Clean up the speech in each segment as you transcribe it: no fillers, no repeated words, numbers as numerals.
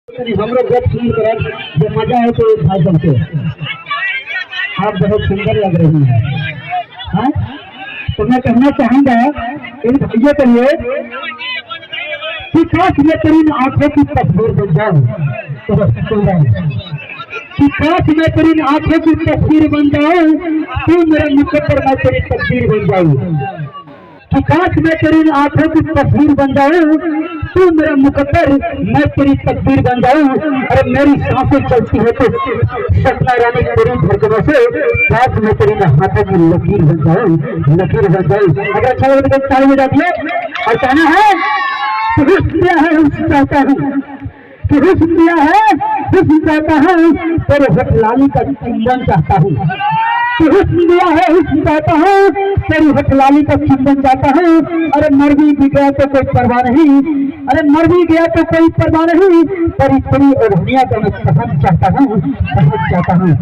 हम लोग जब सुन कर जो मजा है तो भाई सबसे आप बहुत सुंदर लग रही हैं। हाँ, तो मैं कहना चाहूंगा इन भैया के लिए कि काश मैं तेरी आंखों की तस्वीर बन जाऊं तो कि काश मैं तेरी आंखों की तस्वीर बन जाऊं, तू मेरे मुख पर मैं तेरी तस्वीर बन जाऊं। कि काश मैं तेरी आंखों की तस्वीर बन जाऊं, तू मेरा मुकद्दर मैं तेरी तस्वीर बन जाऊं। अरे मेरी सांसें चलती है तो सपना रानी तेरी धड़कनों से, काश मैं तेरी हाथों की लकीर बन जाऊं, लकीर बन जाऊं। अगर अच्छा लगे तो चालू हो जाती है और कहना है कि हुस्न क्या है हुस्न चाहता हूँ, कि हुस्न क्या है हुस्न चाहता हूँ, तेरे होठ लाली का चुंबन चाहता हूँ। हुस्न दिया है हुस्न चाहता हूँ, तेरी होठ लाली का चुंबन चाहता हूँ। अरे मर भी गया तो कोई परवाह नहीं, अरे मर भी गया तो कोई परवाह नहीं, तेरी पूरी ओढ़निया का मैं पसंद चाहता हूँ, पसंद चाहता हूँ।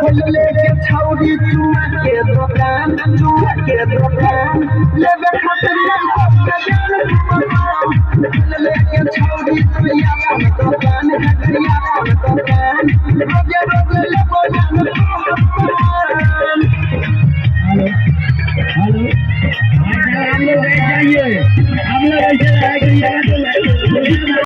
चलो लेके छौड़ी चुमा के दुकान, चुमा के दुकान लेके खतरिया लेके छौड़ी चुमा के दुकान, खतरिया दुकान रोजे रोजे ले बोझन। हेलो हेलो, जाइए